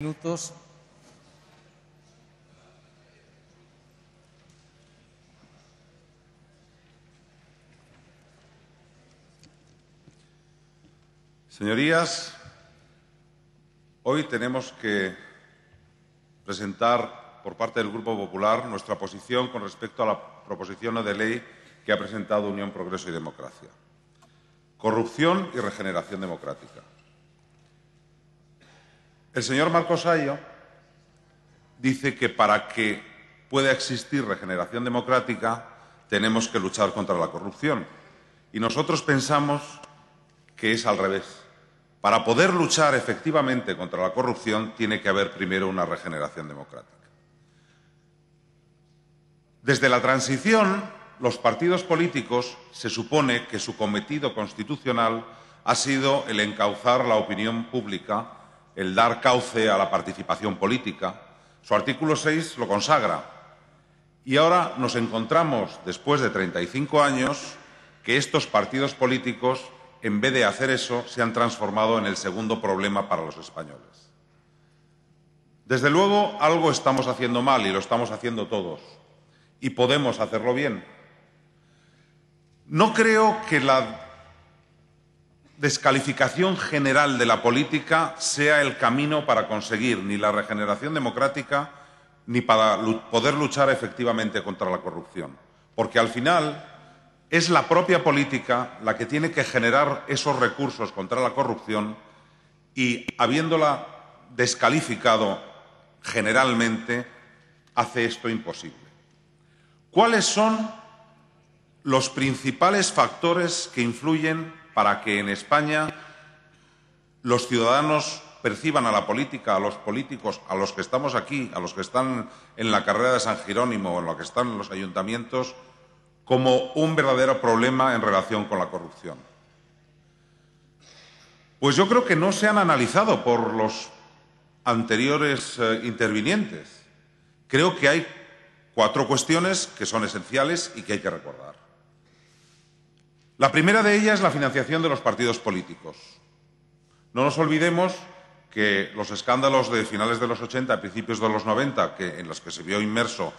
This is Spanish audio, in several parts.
Minutos. Señorías, hoy tenemos que presentar por parte del Grupo Popular nuestra posición con respecto a la proposición no de ley que ha presentado Unión, Progreso y Democracia. Corrupción y regeneración democrática. El señor Marcos Ayo dice que para que pueda existir regeneración democrática tenemos que luchar contra la corrupción. Y nosotros pensamos que es al revés. Para poder luchar efectivamente contra la corrupción tiene que haber primero una regeneración democrática. Desde la transición, los partidos políticos se supone que su cometido constitucional ha sido el encauzar la opinión pública, el dar cauce a la participación política. Su artículo 6 lo consagra. Y ahora nos encontramos, después de 35 años, que estos partidos políticos, en vez de hacer eso, se han transformado en el segundo problema para los españoles. Desde luego, algo estamos haciendo mal y lo estamos haciendo todos. Y podemos hacerlo bien. No creo que la descalificación general de la política sea el camino para conseguir ni la regeneración democrática ni para poder luchar efectivamente contra la corrupción. Porque al final es la propia política la que tiene que generar esos recursos contra la corrupción y, habiéndola descalificado generalmente, hace esto imposible. ¿Cuáles son los principales factores que influyen para que en España los ciudadanos perciban a la política, a los políticos, a los que estamos aquí, a los que están en la carrera de San Jerónimo o en los que están en los ayuntamientos, como un verdadero problema en relación con la corrupción? Pues yo creo que no se han analizado por los anteriores intervinientes. Creo que hay 4 cuestiones que son esenciales y que hay que recordar. La primera de ellas es la financiación de los partidos políticos. No nos olvidemos que los escándalos de finales de los 80, principios de los 90, en los que se vio inmerso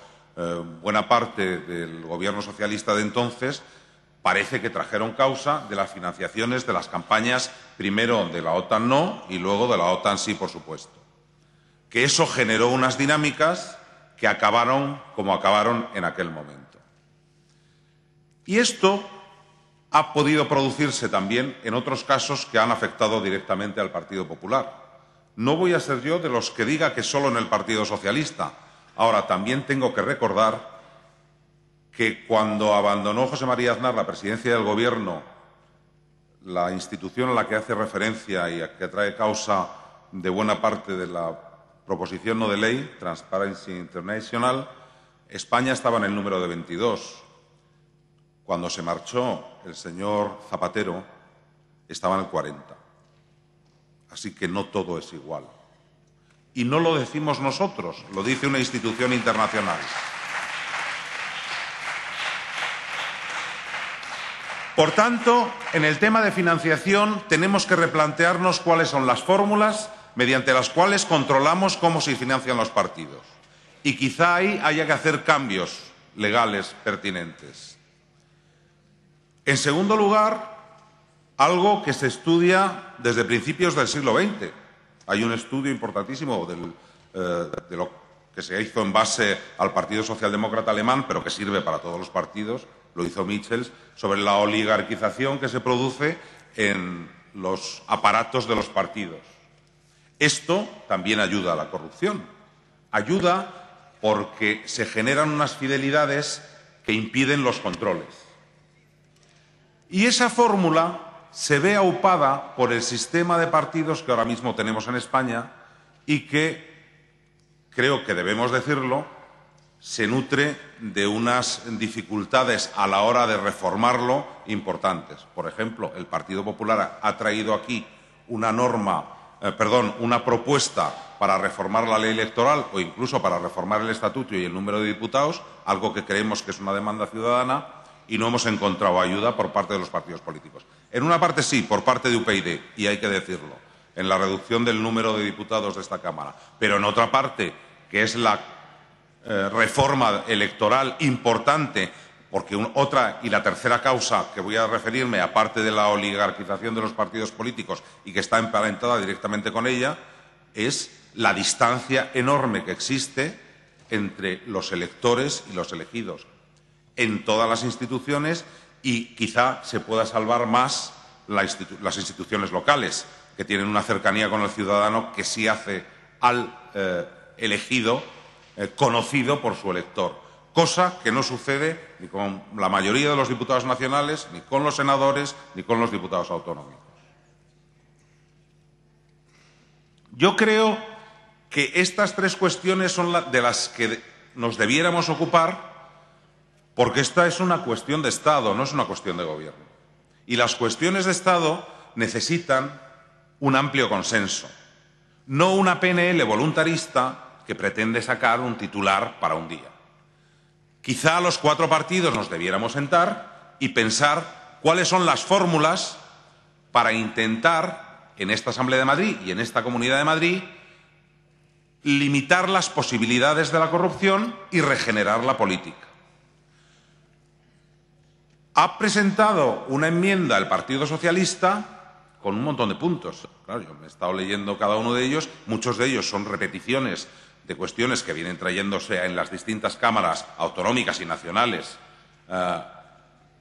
buena parte del gobierno socialista de entonces, parece que trajeron causa de las financiaciones de las campañas, primero de la OTAN no y luego de la OTAN sí, por supuesto. Que eso generó unas dinámicas que acabaron como acabaron en aquel momento. Y esto ha podido producirse también en otros casos que han afectado directamente al Partido Popular. No voy a ser yo de los que diga que solo en el Partido Socialista. Ahora, también tengo que recordar que cuando abandonó José María Aznar la presidencia del Gobierno, la institución a la que hace referencia y a que trae causa de buena parte de la proposición no de ley, Transparency International, España estaba en el número de 22. Cuando se marchó el señor Zapatero, estaba en el 40. Así que no todo es igual. Y no lo decimos nosotros, lo dice una institución internacional. Por tanto, en el tema de financiación tenemos que replantearnos cuáles son las fórmulas mediante las cuales controlamos cómo se financian los partidos. Y quizá ahí haya que hacer cambios legales pertinentes. En segundo lugar, algo que se estudia desde principios del siglo XX. Hay un estudio importantísimo de lo que se hizo en base al Partido Socialdemócrata Alemán, pero que sirve para todos los partidos, lo hizo Michels, sobre la oligarquización que se produce en los aparatos de los partidos. Esto también ayuda a la corrupción. Ayuda porque se generan unas fidelidades que impiden los controles. Y esa fórmula se ve aupada por el sistema de partidos que ahora mismo tenemos en España y que, creo que debemos decirlo, se nutre de unas dificultades a la hora de reformarlo importantes. Por ejemplo, el Partido Popular ha traído aquí una propuesta para reformar la ley electoral o incluso para reformar el estatuto y el número de diputados, algo que creemos que es una demanda ciudadana, y no hemos encontrado ayuda por parte de los partidos políticos. En una parte sí, por parte de UPyD, y hay que decirlo. en la reducción del número de diputados de esta Cámara. Pero en otra parte, que es la reforma electoral importante, porque otra y la tercera causa que voy a referirme, aparte de la oligarquización de los partidos políticos y que está emparentada directamente con ella, es la distancia enorme que existe entre los electores y los elegidos en todas las instituciones, y quizá se pueda salvar más las instituciones locales, que tienen una cercanía con el ciudadano que sí hace al elegido conocido por su elector, cosa que no sucede ni con la mayoría de los diputados nacionales, ni con los senadores, ni con los diputados autonómicos. Yo creo que estas tres cuestiones son de las que nos debiéramos ocupar, porque esta es una cuestión de Estado, no es una cuestión de gobierno. Y las cuestiones de Estado necesitan un amplio consenso, no una PNL voluntarista que pretende sacar un titular para un día. Quizá los cuatro partidos nos debiéramos sentar y pensar cuáles son las fórmulas para intentar, en esta Asamblea de Madrid y en esta Comunidad de Madrid, limitar las posibilidades de la corrupción y regenerar la política. Ha presentado una enmienda el Partido Socialista con un montón de puntos. Claro, yo me he estado leyendo cada uno de ellos, muchos de ellos son repeticiones de cuestiones que vienen trayéndose en las distintas cámaras autonómicas y nacionales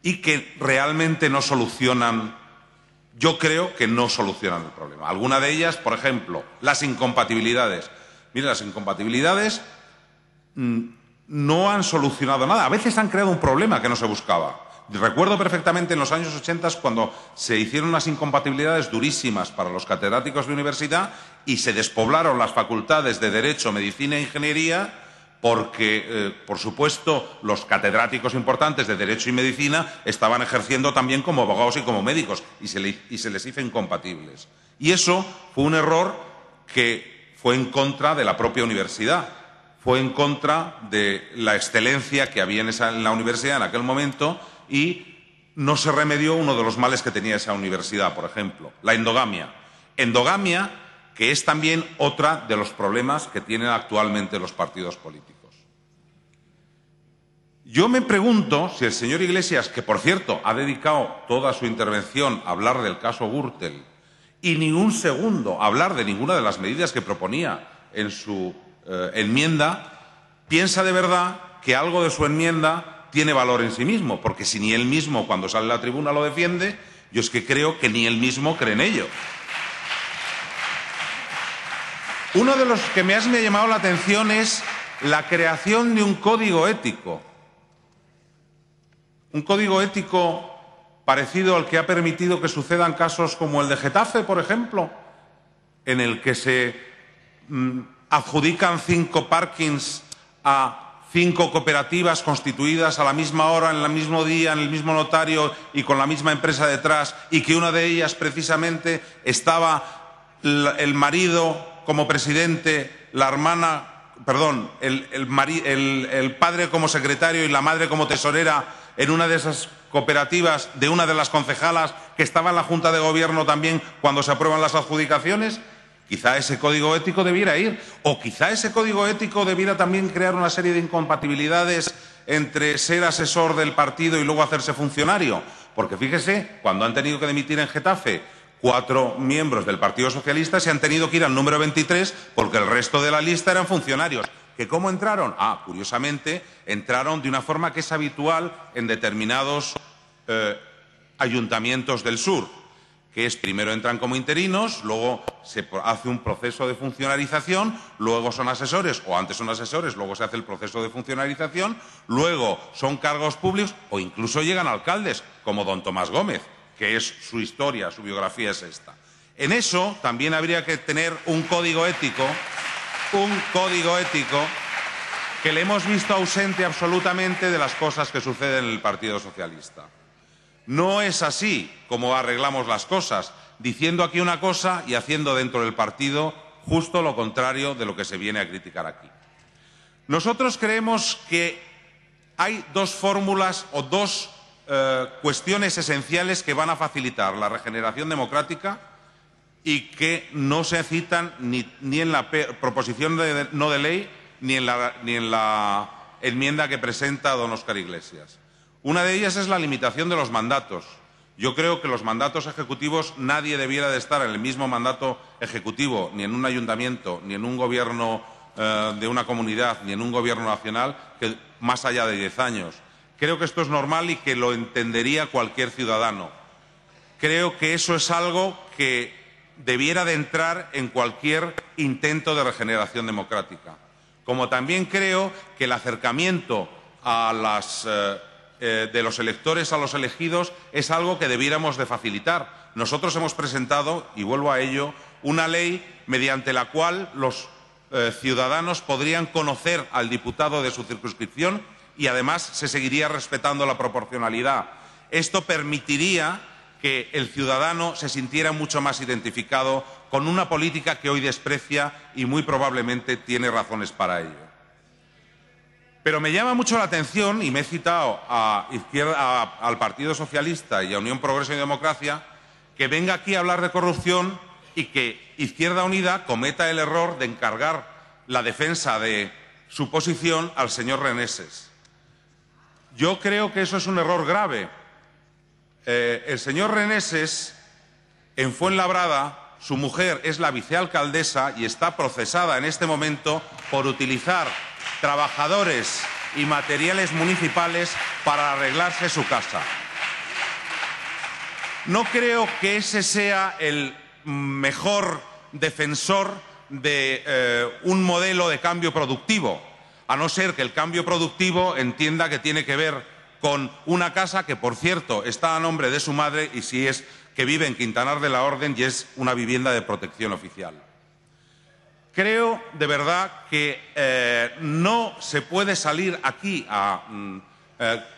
y que realmente no solucionan, yo creo que no solucionan el problema. Alguna de ellas, por ejemplo, las incompatibilidades. Mire, las incompatibilidades no han solucionado nada. A veces han creado un problema que no se buscaba. Recuerdo perfectamente en los años 80 cuando se hicieron unas incompatibilidades durísimas para los catedráticos de universidad y se despoblaron las facultades de Derecho, Medicina e Ingeniería porque, por supuesto, los catedráticos importantes de Derecho y Medicina estaban ejerciendo también como abogados y como médicos y se les hizo incompatibles. Y eso fue un error que fue en contra de la propia universidad, fue en contra de la excelencia que había en la universidad en aquel momento, y no se remedió uno de los males que tenía esa universidad, por ejemplo, la endogamia. Endogamia, que es también otra de los problemas que tienen actualmente los partidos políticos. Yo me pregunto si el señor Iglesias, que por cierto ha dedicado toda su intervención a hablar del caso Gürtel y ni un segundo a hablar de ninguna de las medidas que proponía en su enmienda, piensa de verdad que algo de su enmienda tiene valor en sí mismo, porque si ni él mismo cuando sale a la tribuna lo defiende, yo es que creo que ni él mismo cree en ello. Uno de los que más me ha llamado la atención es la creación de un código ético. Un código ético parecido al que ha permitido que sucedan casos como el de Getafe, por ejemplo, en el que se adjudican 5 parkings a 5 cooperativas constituidas a la misma hora, en el mismo día, en el mismo notario y con la misma empresa detrás, y que una de ellas precisamente estaba el marido como presidente, la hermana, perdón, el padre como secretario y la madre como tesorera en una de esas cooperativas de una de las concejalas que estaba en la Junta de Gobierno también cuando se aprueban las adjudicaciones. Quizá ese código ético debiera ir, o quizá ese código ético debiera también crear una serie de incompatibilidades entre ser asesor del partido y luego hacerse funcionario. Porque fíjese, cuando han tenido que dimitir en Getafe 4 miembros del Partido Socialista, se han tenido que ir al número 23 porque el resto de la lista eran funcionarios. ¿Que cómo entraron? Curiosamente, entraron de una forma que es habitual en determinados ayuntamientos del sur, que es primero entran como interinos, luego se hace un proceso de funcionarización, luego son asesores, o antes son asesores, luego se hace el proceso de funcionarización, luego son cargos públicos o incluso llegan alcaldes, como don Tomás Gómez, que es su historia, su biografía es esta. En eso también habría que tener un código ético que le hemos visto ausente absolutamente de las cosas que suceden en el Partido Socialista. No es así como arreglamos las cosas, diciendo aquí una cosa y haciendo dentro del partido justo lo contrario de lo que se viene a criticar aquí. Nosotros creemos que hay 2 fórmulas o 2 cuestiones esenciales que van a facilitar la regeneración democrática y que no se citan ni en la proposición no de ley ni en la enmienda que presenta don Óscar Iglesias. Una de ellas es la limitación de los mandatos. Yo creo que los mandatos ejecutivos, nadie debiera de estar en el mismo mandato ejecutivo, ni en un ayuntamiento, ni en un gobierno de una comunidad, ni en un gobierno nacional, que más allá de 10 años. Creo que esto es normal y que lo entendería cualquier ciudadano. Creo que eso es algo que debiera de entrar en cualquier intento de regeneración democrática. Como también creo que el acercamiento de los electores a los elegidos es algo que debiéramos de facilitar. Nosotros hemos presentado, y vuelvo a ello, una ley mediante la cual los ciudadanos podrían conocer al diputado de su circunscripción y además se seguiría respetando la proporcionalidad. Esto permitiría que el ciudadano se sintiera mucho más identificado con una política que hoy desprecia y muy probablemente tiene razones para ello. Pero me llama mucho la atención, y me he citado al Partido Socialista y a Unión Progreso y Democracia, que venga aquí a hablar de corrupción y que Izquierda Unida cometa el error de encargar la defensa de su posición al señor Reneses. Yo creo que eso es un error grave. El señor Reneses, en Fuenlabrada, su mujer es la vicealcaldesa y está procesada en este momento por utilizar trabajadores y materiales municipales para arreglarse su casa. No creo que ese sea el mejor defensor de un modelo de cambio productivo, a no ser que el cambio productivo entienda que tiene que ver con una casa que, por cierto, está a nombre de su madre y si es que vive en Quintanar de la Orden y es una vivienda de protección oficial. Creo, de verdad, que no se puede salir aquí a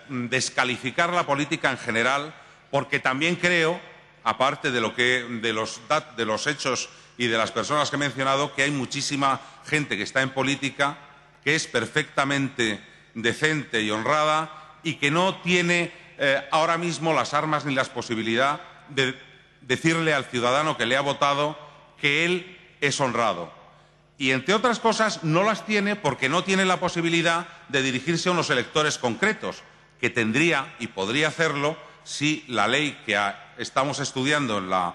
descalificar la política en general, porque también creo, aparte de los hechos y de las personas que he mencionado, que hay muchísima gente que está en política, que es perfectamente decente y honrada y que no tiene ahora mismo las armas ni las posibilidades de decirle al ciudadano que le ha votado que él es honrado. Y, entre otras cosas, no las tiene porque no tiene la posibilidad de dirigirse a unos electores concretos, que tendría y podría hacerlo si la ley que estamos estudiando en la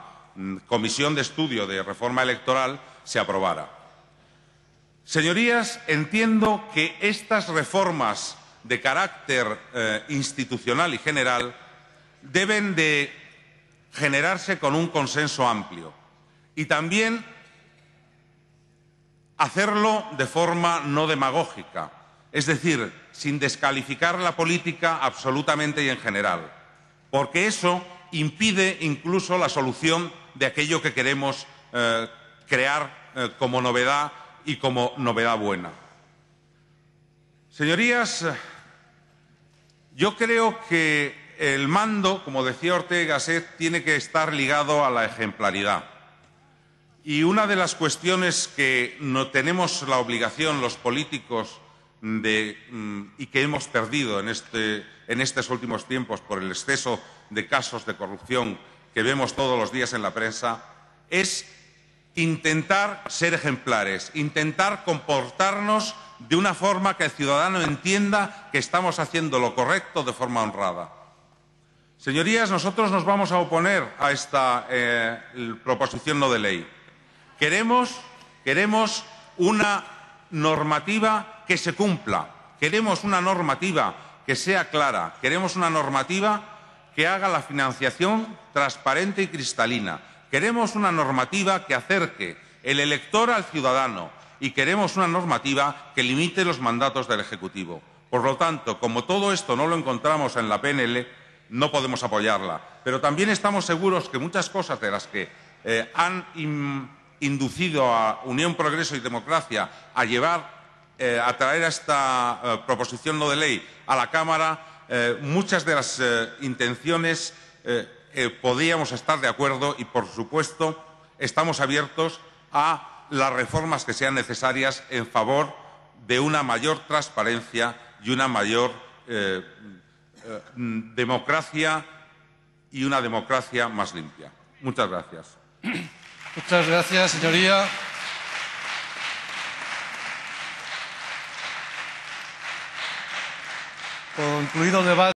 Comisión de Estudio de Reforma Electoral se aprobara. Señorías, entiendo que estas reformas de carácter institucional y general deben de generarse con un consenso amplio y también hacerlo de forma no demagógica, es decir, sin descalificar la política absolutamente y en general, porque eso impide incluso la solución de aquello que queremos crear como novedad y como novedad buena. Señorías, yo creo que el mando, como decía Ortega y Gasset, tiene que estar ligado a la ejemplaridad. Y una de las cuestiones que no tenemos la obligación los políticos y que hemos perdido en estos últimos tiempos por el exceso de casos de corrupción que vemos todos los días en la prensa es intentar ser ejemplares, intentar comportarnos de una forma que el ciudadano entienda que estamos haciendo lo correcto de forma honrada. Señorías, nosotros nos vamos a oponer a esta proposición no de ley. Queremos una normativa que se cumpla, queremos una normativa que sea clara, queremos una normativa que haga la financiación transparente y cristalina, queremos una normativa que acerque el elector al ciudadano y queremos una normativa que limite los mandatos del Ejecutivo. Por lo tanto, como todo esto no lo encontramos en la PNL, no podemos apoyarla. Pero también estamos seguros que muchas cosas de las que han inducido a Unión, Progreso y Democracia a traer esta proposición no de ley a la Cámara, muchas de las intenciones podríamos estar de acuerdo y, por supuesto, estamos abiertos a las reformas que sean necesarias en favor de una mayor transparencia y una mayor democracia y una democracia más limpia. Muchas gracias. Muchas gracias, señoría. Concluido el debate.